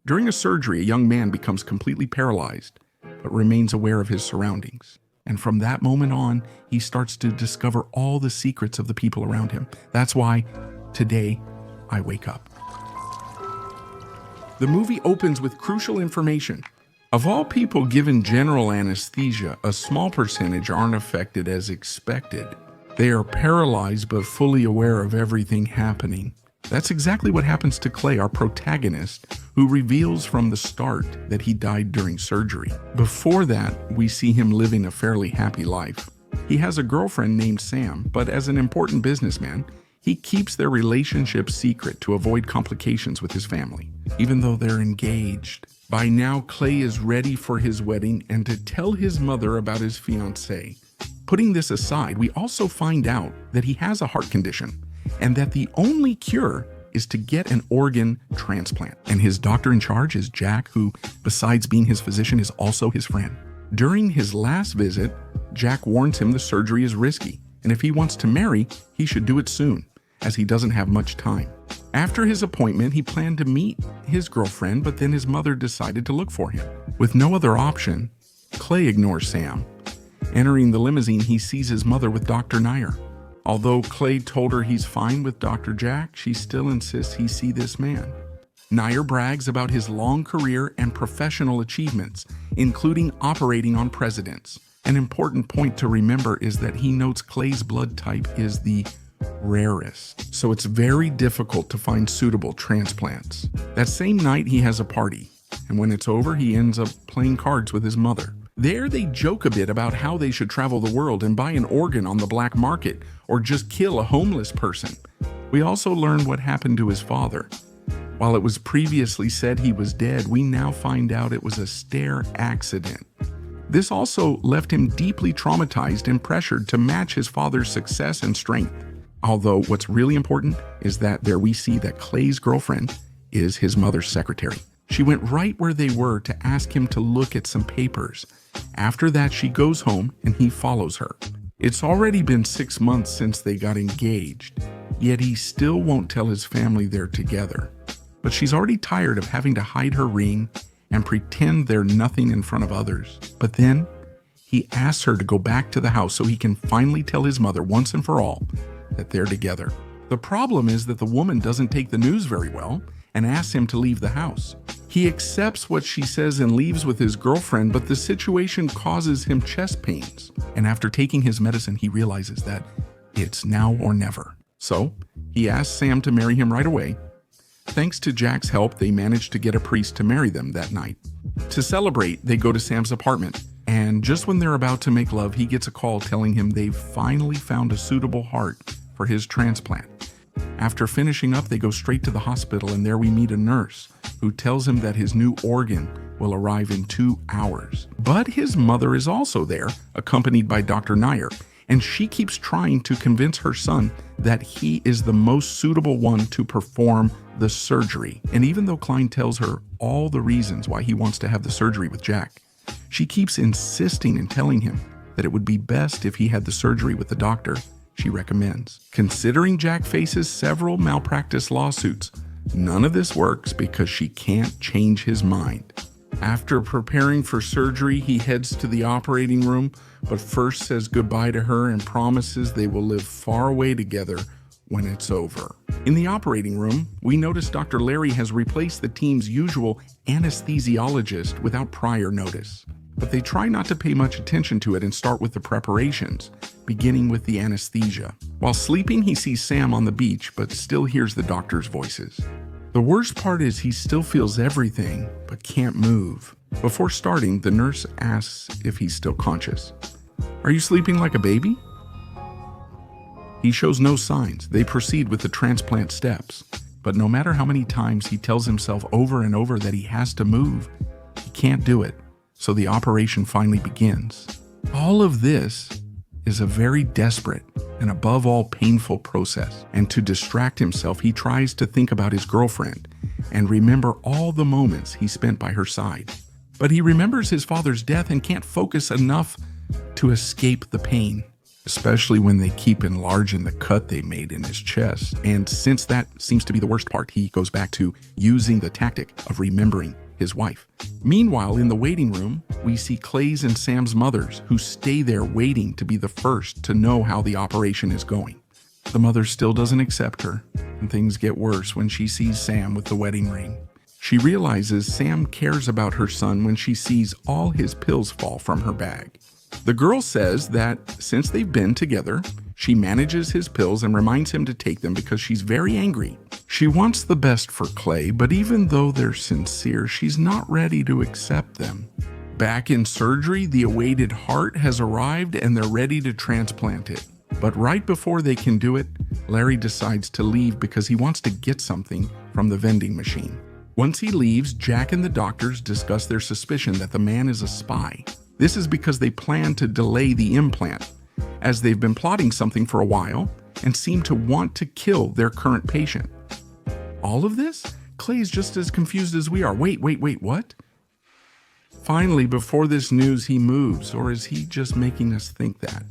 During a surgery, a young man becomes completely paralyzed, but remains aware of his surroundings. And from that moment on, he starts to discover all the secrets of the people around him. That's why today I wake up. The movie opens with crucial information. Of all people given general anesthesia, a small percentage aren't affected as expected. They are paralyzed but fully aware of everything happening. That's exactly what happens to Clay, our protagonist, who reveals from the start that he died during surgery. Before that, we see him living a fairly happy life. He has a girlfriend named Sam, but as an important businessman, he keeps their relationship secret to avoid complications with his family, even though they're engaged. By now, Clay is ready for his wedding and to tell his mother about his fiancée. Putting this aside, we also find out that he has a heart condition and that the only cure is to get an organ transplant. And his doctor in charge is Jack, who, besides being his physician, is also his friend. During his last visit, Jack warns him the surgery is risky, and if he wants to marry, he should do it soon, as he doesn't have much time. After his appointment, he planned to meet his girlfriend, but then his mother decided to look for him. With no other option, Clay ignores Sam. Entering the limousine, he sees his mother with Dr. Nair. Although Clay told her he's fine with Dr. Jack, she still insists he see this man. Nair brags about his long career and professional achievements, including operating on presidents. An important point to remember is that he notes Clay's blood type is the rarest, so it's very difficult to find suitable transplants. That same night, he has a party, and when it's over, he ends up playing cards with his mother. There, they joke a bit about how they should travel the world and buy an organ on the black market, or just kill a homeless person. We also learn what happened to his father. While it was previously said he was dead, we now find out it was a stair accident. This also left him deeply traumatized and pressured to match his father's success and strength. Although what's really important is that there we see that Clay's girlfriend is his mother's secretary. She went right where they were to ask him to look at some papers. After that, she goes home and he follows her. It's already been 6 months since they got engaged, yet he still won't tell his family they're together. But she's already tired of having to hide her ring and pretend they're nothing in front of others. But then he asks her to go back to the house so he can finally tell his mother once and for all that they're together. The problem is that the woman doesn't take the news very well and asks him to leave the house. He accepts what she says and leaves with his girlfriend, but the situation causes him chest pains. And after taking his medicine, he realizes that it's now or never. So he asks Sam to marry him right away. Thanks to Jack's help, they manage to get a priest to marry them that night. To celebrate, they go to Sam's apartment. And just when they're about to make love, he gets a call telling him they've finally found a suitable heart for his transplant. After finishing up, they go straight to the hospital, and there we meet a nurse who tells him that his new organ will arrive in 2 hours. But his mother is also there, accompanied by Dr. Nair, and she keeps trying to convince her son that he is the most suitable one to perform the surgery. And even though Klein tells her all the reasons why he wants to have the surgery with Jack, she keeps insisting and telling him that it would be best if he had the surgery with the doctor she recommends. Considering Jack faces several malpractice lawsuits, none of this works because she can't change his mind. After preparing for surgery, he heads to the operating room, but first says goodbye to her and promises they will live far away together when it's over. In the operating room, we notice Dr. Larry has replaced the team's usual anesthesiologist without prior notice. But they try not to pay much attention to it and start with the preparations, beginning with the anesthesia. While sleeping, he sees Sam on the beach, but still hears the doctor's voices. The worst part is he still feels everything, but can't move. Before starting, the nurse asks if he's still conscious. "Are you sleeping like a baby?" He shows no signs. They proceed with the transplant steps. But no matter how many times he tells himself over and over that he has to move, he can't do it. So the operation finally begins. All of this is a very desperate and above all painful process. And to distract himself, he tries to think about his girlfriend and remember all the moments he spent by her side. But he remembers his father's death and can't focus enough to escape the pain. especially when they keep enlarging the cut they made in his chest. And since that seems to be the worst part, he goes back to using the tactic of remembering his wife. Meanwhile, in the waiting room, we see Clay's and Sam's mothers, who stay there waiting to be the first to know how the operation is going. The mother still doesn't accept her, and things get worse when she sees Sam with the wedding ring. She realizes Sam cares about her son when she sees all his pills fall from her bag. The girl says that since they've been together, she manages his pills and reminds him to take them because she's very angry. She wants the best for Clay, but even though they're sincere, she's not ready to accept them. Back in surgery, the awaited heart has arrived and they're ready to transplant it. But right before they can do it, Larry decides to leave because he wants to get something from the vending machine. Once he leaves, Jack and the doctors discuss their suspicion that the man is a spy. This is because they plan to delay the implant, as they've been plotting something for a while and seem to want to kill their current patient. All of this? Clay's just as confused as we are. Wait, what? Finally, before this news, he moves, or is he just making us think that?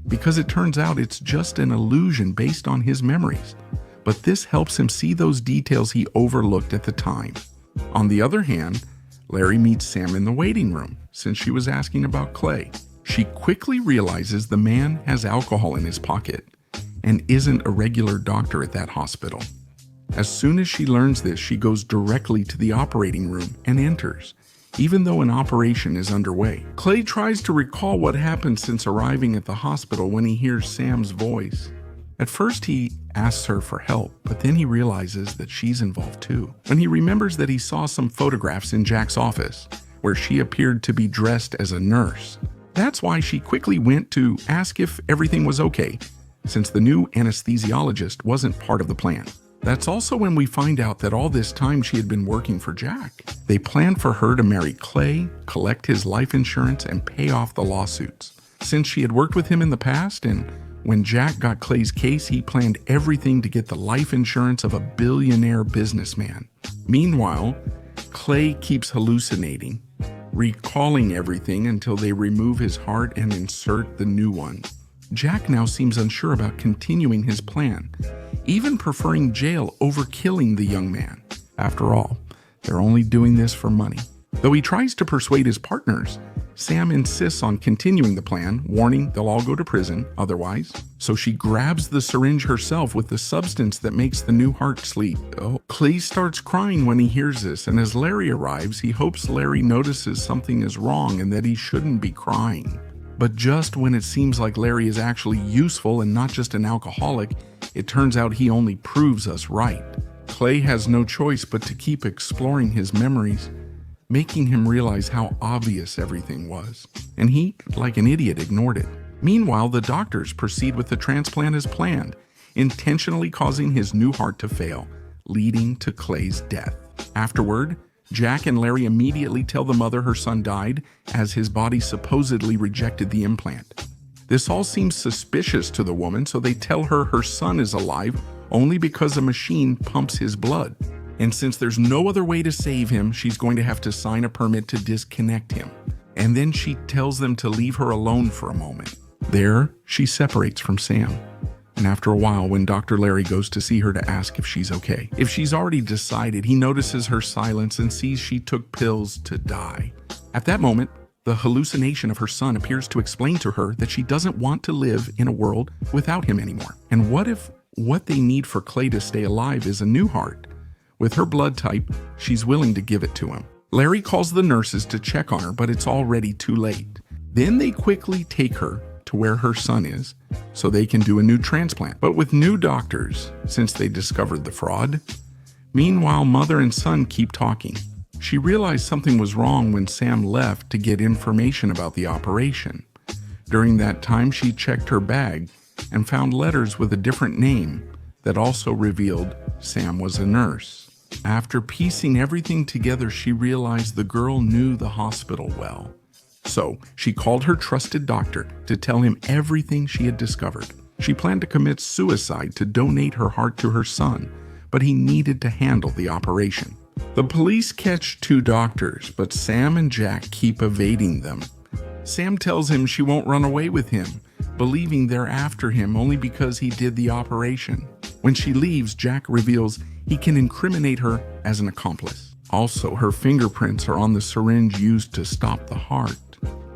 Because it turns out it's just an illusion based on his memories. But this helps him see those details he overlooked at the time. On the other hand, Larry meets Sam in the waiting room since she was asking about Clay. She quickly realizes the man has alcohol in his pocket and isn't a regular doctor at that hospital. As soon as she learns this, she goes directly to the operating room and enters, even though an operation is underway. Clay tries to recall what happened since arriving at the hospital when he hears Sam's voice. At first, he asks her for help, but then he realizes that she's involved too. When he remembers that he saw some photographs in Jack's office, where she appeared to be dressed as a nurse. That's why she quickly went to ask if everything was okay, since the new anesthesiologist wasn't part of the plan. That's also when we find out that all this time she had been working for Jack. They planned for her to marry Clay, collect his life insurance, and pay off the lawsuits. Since she had worked with him in the past, and when Jack got Clay's case, he planned everything to get the life insurance of a billionaire businessman. Meanwhile, Clay keeps hallucinating, recalling everything until they remove his heart and insert the new one. Jack now seems unsure about continuing his plan, even preferring jail over killing the young man. After all, they're only doing this for money. Though he tries to persuade his partners, Sam insists on continuing the plan, warning they'll all go to prison otherwise. So she grabs the syringe herself with the substance that makes the new heart sleep. Clay starts crying when he hears this, and as Larry arrives, he hopes Larry notices something is wrong and that he shouldn't be crying. But just when it seems like Larry is actually useful and not just an alcoholic, it turns out he only proves us right. Clay has no choice but to keep exploring his memories, making him realize how obvious everything was. And he, like an idiot, ignored it. Meanwhile, the doctors proceed with the transplant as planned, intentionally causing his new heart to fail, leading to Clay's death. Afterward, Jack and Larry immediately tell the mother her son died, as his body supposedly rejected the implant. This all seems suspicious to the woman, so they tell her son is alive only because a machine pumps his blood. And since there's no other way to save him, she's going to have to sign a permit to disconnect him. And then she tells them to leave her alone for a moment. There, she separates from Sam. And after a while, when Dr. Larry goes to see her to ask if she's okay, if she's already decided, he notices her silence and sees she took pills to die. At that moment, the hallucination of her son appears to explain to her that she doesn't want to live in a world without him anymore. And what if what they need for Clay to stay alive is a new heart? With her blood type, she's willing to give it to him. Larry calls the nurses to check on her, but it's already too late. Then they quickly take her to where her son is, so they can do a new transplant, but with new doctors, since they discovered the fraud. Meanwhile, mother and son keep talking. She realized something was wrong when Sam left to get information about the operation. During that time, she checked her bag and found letters with a different name that also revealed Sam was a nurse. After piecing everything together, she realized the girl knew the hospital well. So she called her trusted doctor to tell him everything she had discovered. She planned to commit suicide to donate her heart to her son, but he needed to handle the operation. The police catch two doctors, but Sam and Jack keep evading them. Sam tells him she won't run away with him, believing they're after him only because he did the operation. When she leaves, Jack reveals he can incriminate her as an accomplice. Also, her fingerprints are on the syringe used to stop the heart.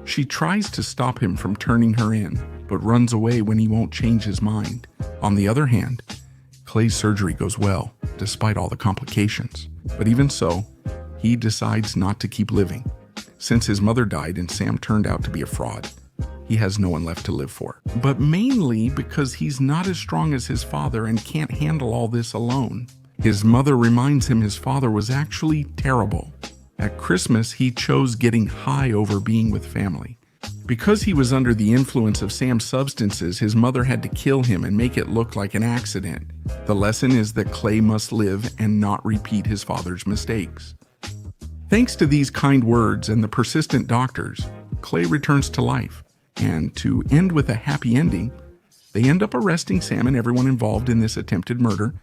She tries to stop him from turning her in, but runs away when he won't change his mind. On the other hand, Clay's surgery goes well, despite all the complications. But even so, he decides not to keep living. Since his mother died and Sam turned out to be a fraud, he has no one left to live for. But mainly because he's not as strong as his father and can't handle all this alone. His mother reminds him his father was actually terrible. At Christmas, he chose getting high over being with family. Because he was under the influence of Sam's substances, his mother had to kill him and make it look like an accident. The lesson is that Clay must live and not repeat his father's mistakes. Thanks to these kind words and the persistent doctors, Clay returns to life. And to end with a happy ending, they end up arresting Sam and everyone involved in this attempted murder.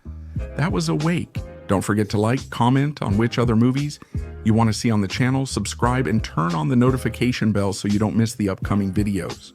That was Awake. Don't forget to like, comment on which other movies you want to see on the channel, subscribe, and turn on the notification bell so you don't miss the upcoming videos.